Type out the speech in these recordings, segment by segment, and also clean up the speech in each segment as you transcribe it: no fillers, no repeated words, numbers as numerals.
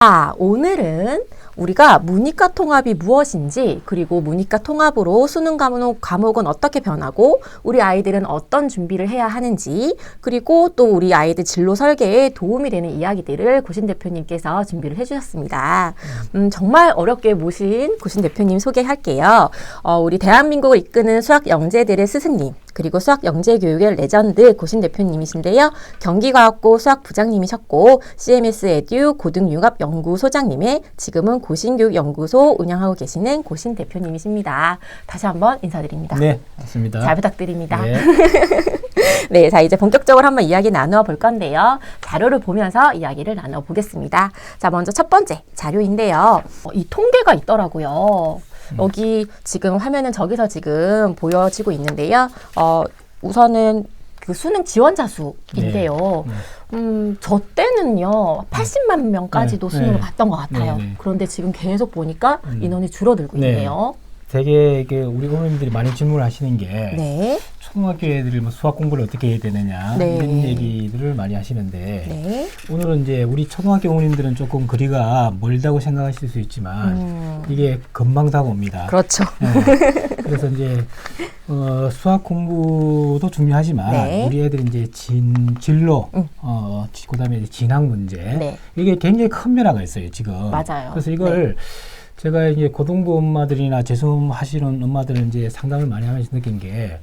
오늘은 우리가 문이과 통합이 무엇인지, 그리고 문이과 통합으로 수능 과목은 어떻게 변하고 우리 아이들은 어떤 준비를 해야 하는지, 그리고 또 우리 아이들 진로 설계에 도움이 되는 이야기들을 고신 대표님께서 준비를 해주셨습니다. 정말 어렵게 모신 고신 대표님 소개할게요. 우리 대한민국을 이끄는 수학 영재들의 스승님, 그리고 수학 영재 교육의 레전드 고신 대표님이신데요. 경기과학고 수학부장님이셨고 CMS 에듀 고등융합연구소장님의 지금은 고신교육연구소 운영하고 계시는 고신 대표님이십니다. 다시 한번 인사드립니다. 네, 맞습니다. 잘 부탁드립니다. 네. 네, 자 이제 본격적으로 한번 이야기 나누어 볼 건데요. 자료를 보면서 이야기를 나눠 보겠습니다. 자, 먼저 첫 번째 자료인데요. 이 통계가 있더라고요. 여기 지금 화면은 저기서 지금 보여지고 있는데요. 우선은 그 수능 지원자 수인데요. 저 때는요, 80만 명까지도 수능을 봤던 것 같아요. 그런데 지금 계속 보니까 인원이 줄어들고 있네요. 되게 우리 어머님들이 많이 질문을 하시는 게 초등학교 애들이 뭐 수학 공부를 어떻게 해야 되느냐 이런 얘기들을 많이 하시는데 오늘은 이제 우리 초등학교 어머님들은 조금 거리가 멀다고 생각하실 수 있지만 이게 금방 다가옵니다. 그렇죠. 그래서 이제 수학 공부도 중요하지만 우리 애들이 이제 진로 그다음에 이제 진학 문제 이게 굉장히 큰 변화가 있어요 지금. 맞아요. 그래서 이걸 제가 이제 고등부 엄마들이나 재수하시는 엄마들은 이제 상담을 많이 하면서 느낀 게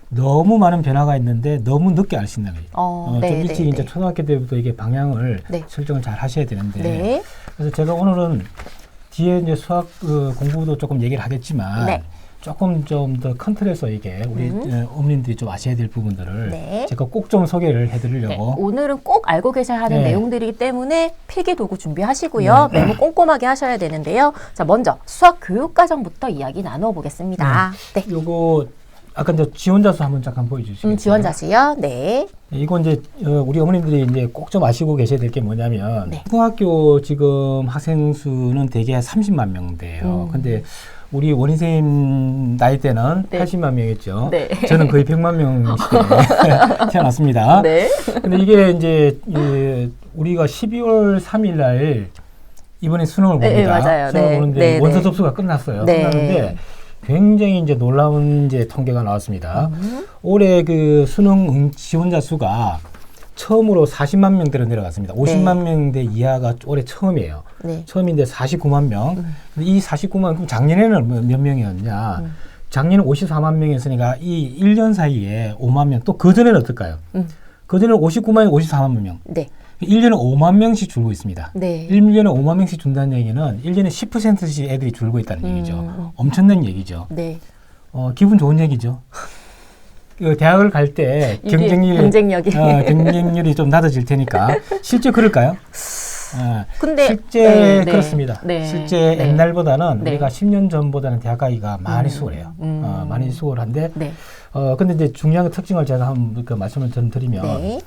너무 많은 변화가 있는데 너무 늦게 아신다는 거죠. 좀 일찍 이제 초등학교 때부터 이게 방향을 설정을 잘 하셔야 되는데 그래서 제가 오늘은 뒤에 이제 수학 공부도 조금 얘기를 하겠지만 조금 좀 더 큰 틀에서 이게 우리 어머님들이 좀 아셔야 될 부분들을 제가 꼭 좀 소개를 해드리려고. 오늘은 꼭 알고 계셔야 하는 내용들이기 때문에 필기도구 준비하시고요. 메모 꼼꼼하게 하셔야 되는데요. 자, 먼저 수학 교육과정부터 이야기 나눠 보겠습니다. 요거 아까 이제 지원자 수 한번 잠깐 보여주시겠어요? 지원자 수요? 네. 이거 이제 우리 어머님들이 이제 꼭 좀 아시고 계셔야 될 게 뭐냐면 초등학교 지금 학생 수는 대개 30만 명대예요. 근데 우리 원희 선생님 나이 때는 80만 명이었죠. 저는 거의 100만 명 태어났습니다. 근데 이게 이제 우리가 12월 3일 날 이번에 수능을 봅니다. 맞아요. 수능을 보는데 원서 접수가 끝났어요. 끝났는데 굉장히 이제 놀라운 이제 통계가 나왔습니다. 올해 그 수능 지원자 수가 처음으로 40만 명대로 내려갔습니다. 50만 명대 이하가 올해 처음이에요. 처음인데 49만 명. 이 49만, 그럼 작년에는 몇 명이었냐? 작년에 54만 명이었으니까 이 1년 사이에 5만 명. 또 그전에는 어떨까요? 그전에는 59만이 54만 명. 1년에 5만 명씩 줄고 있습니다. 1년에 5만 명씩 준다는 얘기는 1년에 10%씩 애들이 줄고 있다는 얘기죠. 엄청난 얘기죠. 기분 좋은 얘기죠. 대학을 갈 때 경쟁률이 좀 낮아질 테니까 실제 그럴까요? 근데 실제 그렇습니다. 실제 옛날보다는 우리가 10년 전보다는 대학 가기가 많이 수월해요. 많이 수월한데 근데 이제 중요한 특징을 제가 한번 그 말씀을 좀 드리면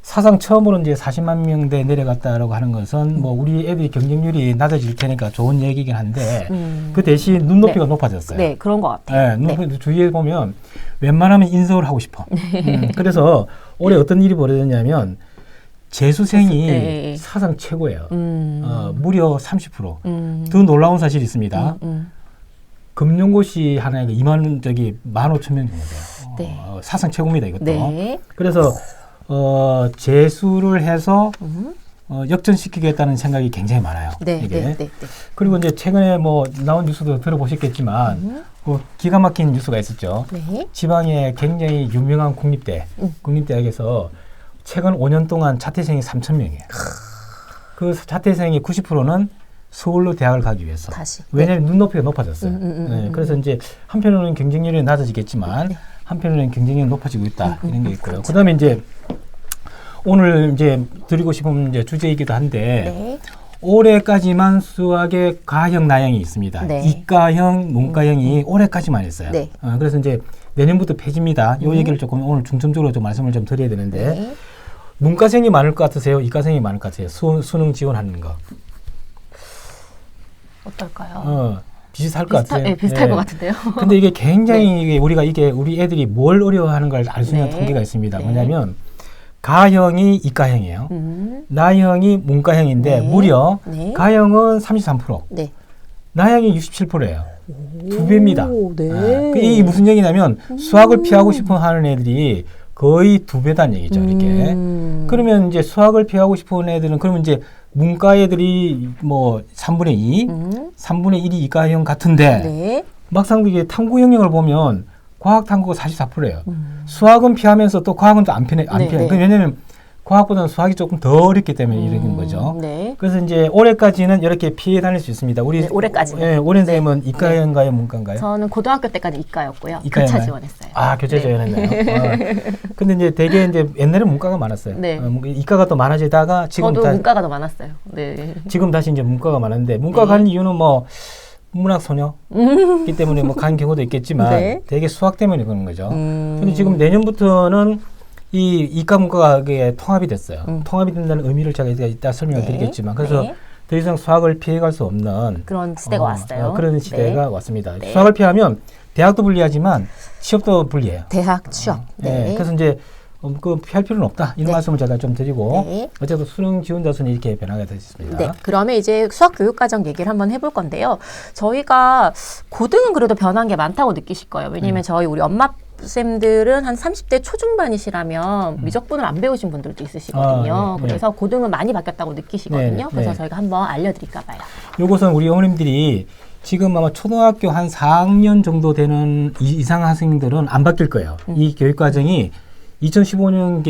사상 처음으로 이제 40만 명대 내려갔다라고 하는 것은 뭐 우리 애들이 경쟁률이 낮아질 테니까 좋은 얘기긴 한데 그 대신 눈높이가 높아졌어요. 그런 것 같아요. 눈높이 주위에 보면 웬만하면 인서울 하고 싶어. 그래서 올해 어떤 일이 벌어졌냐면 재수생이 사상 최고예요. 무려 30%. 더 놀라운 사실이 있습니다. 금융고시 하나에 15,000명 정도 돼요. 사상 최고입니다, 이것도. 그래서 재수를 해서 역전시키겠다는 생각이 굉장히 많아요. 이게. 그리고 이제 최근에 뭐 나온 뉴스도 들어보셨겠지만 기가 막힌 뉴스가 있었죠. 지방에 굉장히 유명한 국립대학에서 최근 5년 동안 자퇴생이 3,000명이에요. 그 자퇴생의 90%는 서울로 대학을 가기 위해서. 왜냐하면 눈높이가 높아졌어요. 그래서 이제 한편으로는 경쟁률이 낮아지겠지만 한편으로는 경쟁률이 높아지고 있다. 이런 게 있고요. 그다음에 이제 오늘 이제 드리고 싶은 이제 주제이기도 한데 올해까지만 수학의 가형 나형이 있습니다. 이과형, 문과형이 올해까지만 했어요. 그래서 이제 내년부터 폐지입니다. 이 얘기를 조금 오늘 중점적으로 좀 말씀을 좀 드려야 되는데 문과생이 많을 것 같으세요? 이과생이 많을 것 같으세요? 수능 지원하는 거. 어떨까요? 비슷할 것 같아요. 비슷할 것 같은데요. 근데 이게 굉장히 우리 애들이 뭘 어려워하는 걸 알 수 있는 통계가 있습니다. 뭐냐면 가형이 이과형이에요. 나형이 문과형인데 네. 무려 네. 가형은 33%, 네. 나형이 67%예요. 2배입니다. 네. 이게 무슨 얘기냐면 수학을 피하고 싶어 하는 애들이 거의 2배다는 얘기죠. 이렇게. 그러면 이제 수학을 피하고 싶어 하는 애들은 그러면 이제 문과 애들이 뭐 3분의 2, 3분의 1이 이과형 같은데 네. 막상 이게 탐구 영역을 보면 과학 탐구가 44%예요. 수학은 피하면서 또 과학은 또 안 피해. 네, 네. 왜냐하면 과학보다는 수학이 조금 더 어렵기 때문에 이런 거죠. 네. 그래서 이제 올해까지는 이렇게 피해 다닐 수 있습니다. 우리 네, 올해까지는. 예, 오랜 쌤은 네. 이과인가요, 문과인가요? 저는 고등학교 때까지 이과였고요. 이과였나요? 교차 지원했어요. 아, 교차 네. 지원했나요? 근데 이제 되게 이제 옛날에 문과가 많았어요. 네. 이과가 또 많아지다가 지금 저도 문과가 더 많았어요. 네. 지금 다시 이제 문과가 많은데 문과 가는 이유는 뭐 문학 소녀이기 때문에 뭐 간 경우도 있겠지만 네. 되게 수학 때문에 그런 거죠. 근데 지금 내년부터는 이 이과 문과가 통합이 됐어요. 통합이 된다는 의미를 제가 이따 설명을 네. 드리겠지만 그래서 네. 더 이상 수학을 피해갈 수 없는 그런 시대가 왔어요. 그런 시대가 네. 왔습니다. 네. 수학을 피하면 대학도 불리하지만 취업도 불리해요. 대학 취업. 네. 네. 그래서 이제 그 피할 필요는 없다 이런 네. 말씀을 제가 좀 드리고 네. 어쨌든 수능 지원자수는 이렇게 변화가 됐습니다. 네, 그러면 이제 수학교육과정 얘기를 한번 해볼 건데요. 저희가 고등은 그래도 변한 게 많다고 느끼실 거예요. 왜냐면 저희 우리 엄마 쌤들은 한 30대 초중반이시라면 미적분을 안 배우신 분들도 있으시거든요. 아, 네, 네. 그래서 고등은 많이 바뀌었다고 느끼시거든요. 네, 그래서 네. 저희가 한번 알려드릴까 봐요. 요것은 우리 어머님들이 지금 아마 초등학교 한 4학년 정도 되는 이상 학생들은 안 바뀔 거예요. 이 교육과정이 2015년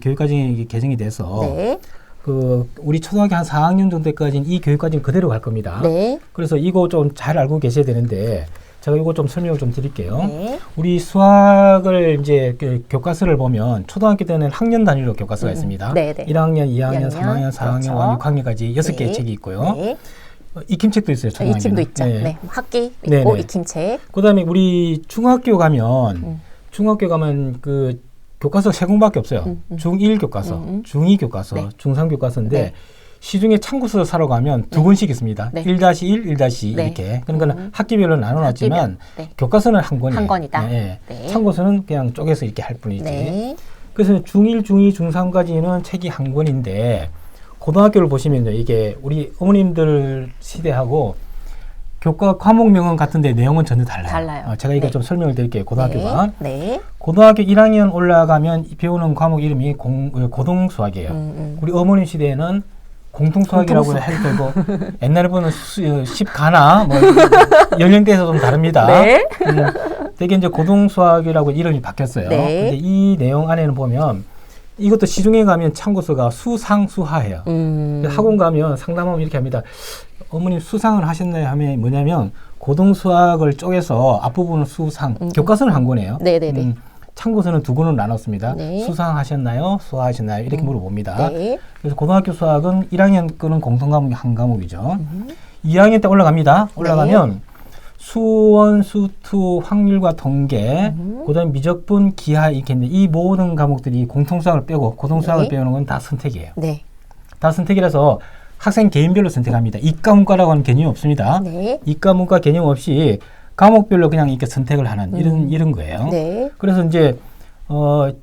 교육과정이 개정이 돼서 네. 그 우리 초등학교 한 4학년 정도 때까지는 이 교육과정 그대로 갈 겁니다. 네. 그래서 이거 좀 잘 알고 계셔야 되는데 제가 이거 좀 설명을 좀 드릴게요. 네. 우리 수학을 이제 그 교과서를 보면 초등학교 때는 학년 단위로 교과서가 있습니다. 네, 네. 1학년, 2학년, 2학년, 3학년, 4학년, 그렇죠. 6학년까지 6개의 네. 책이 있고요. 네. 익힘책도 있어요. 초등학교는. 익힘도 있죠. 네. 네. 학기 있고 네, 네. 익힘책. 그다음에 우리 중학교 가면 그 교과서 세 권밖에 없어요. 중1 교과서, 중2 교과서, 네. 중3 교과서인데 네. 시중에 참고서 사러 가면 두 권씩 있습니다. 네. 1-1, 1-2 네. 이렇게. 그러니까 학기별로 나눠놨지만 학기별. 네. 교과서는 한 권이에요. 한 권이다. 네. 네. 참고서는 그냥 쪼개서 이렇게 할 뿐이지. 네. 그래서 중1, 중2, 중3까지는 책이 한 권인데 고등학교를 보시면요. 이게 우리 어머님들 시대하고 교과 과목명은 같은데 내용은 전혀 달라요. 달라요. 제가 이거 네. 좀 설명을 드릴게요. 고등학교가. 네. 고등학교 1학년 올라가면 배우는 과목 이름이 고등수학이에요. 우리 어머님 시대에는 공통수학이라고 해도 되고 옛날에 보면 10가나 뭐 연령대에서 좀 다릅니다. 네. 되게 이제 고등수학이라고 이름이 바뀌었어요. 네. 근데 이 내용 안에는 보면 이것도 시중에 가면 참고서가 수상수하예요. 학원 가면 상담하면 이렇게 합니다. 어머님 수상을 하셨나요? 하면 뭐냐면 고등수학을 쪼개서 앞부분은 수상, 교과서는 한 권이에요. 네네네. 참고서는 두 권으로 나눴습니다. 네. 수상하셨나요? 수하하셨나요? 이렇게 물어봅니다. 네. 그래서 고등학교 수학은 1학년 거는 공통과목이 한 과목이죠. 2학년 때 올라갑니다. 올라가면 수원, 수투, 확률과 통계, 그다음에 미적분, 기하 이렇게 있는데 이 모든 과목들이 공통수학을 빼고 고등수학을 네. 배우는 건 다 선택이에요. 네. 다 선택이라서 학생 개인별로 선택합니다. 이과 문과라고 하는 개념이 없습니다. 네. 이과 문과 개념 없이 과목별로 그냥 이렇게 선택을 하는 이런 거예요. 네. 그래서 이제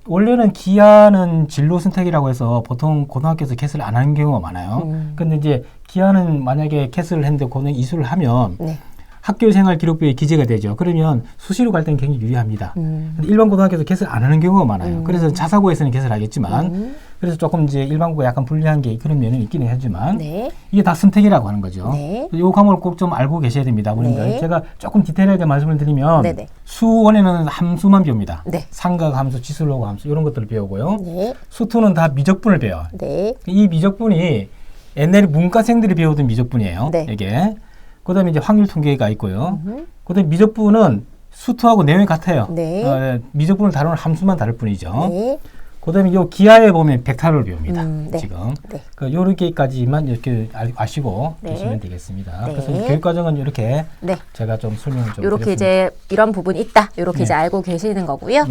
원래는 기하는 진로 선택이라고 해서 보통 고등학교에서 캐스를 안 하는 경우가 많아요. 근데 이제 기하는 만약에 캐스를 했는데 고등 이수를 하면 네. 학교 생활 기록부에 기재가 되죠. 그러면 수시로 갈 때는 굉장히 유리합니다. 근데 일반 고등학교에서 캐스를 안 하는 경우가 많아요. 그래서 자사고에서는 캐스를 하겠지만 그래서 조금 이제 일반고가 약간 불리한 게 그런 면은 있기는 하지만 네. 이게 다 선택이라고 하는 거죠. 네. 이 과목을 꼭 좀 알고 계셔야 됩니다. 어머님들. 네. 제가 조금 디테일하게 말씀을 드리면 네네. 수원에는 함수만 배웁니다. 네. 삼각 함수, 지수로그 함수 이런 것들을 배우고요. 네. 수투는 다 미적분을 배워요. 네. 이 미적분이 옛날에 문과생들이 배우던 미적분이에요. 네. 이게. 그다음에 이제 확률 통계가 있고요. 그다음에 미적분은 수투하고 내용이 같아요. 네. 미적분을 다루는 함수만 다를 뿐이죠. 네. 그다음에 요 기하에 보면 벡터를 배웁니다. 네. 지금. 네. 요렇게까지만 이렇게 아시고 네. 계시면 되겠습니다. 네. 그래서 교육과정은 이렇게 네. 제가 좀 설명을 좀 이렇게 드렸습니다. 이제 이런 부분이 있다. 이렇게 네. 이제 알고 계시는 거고요.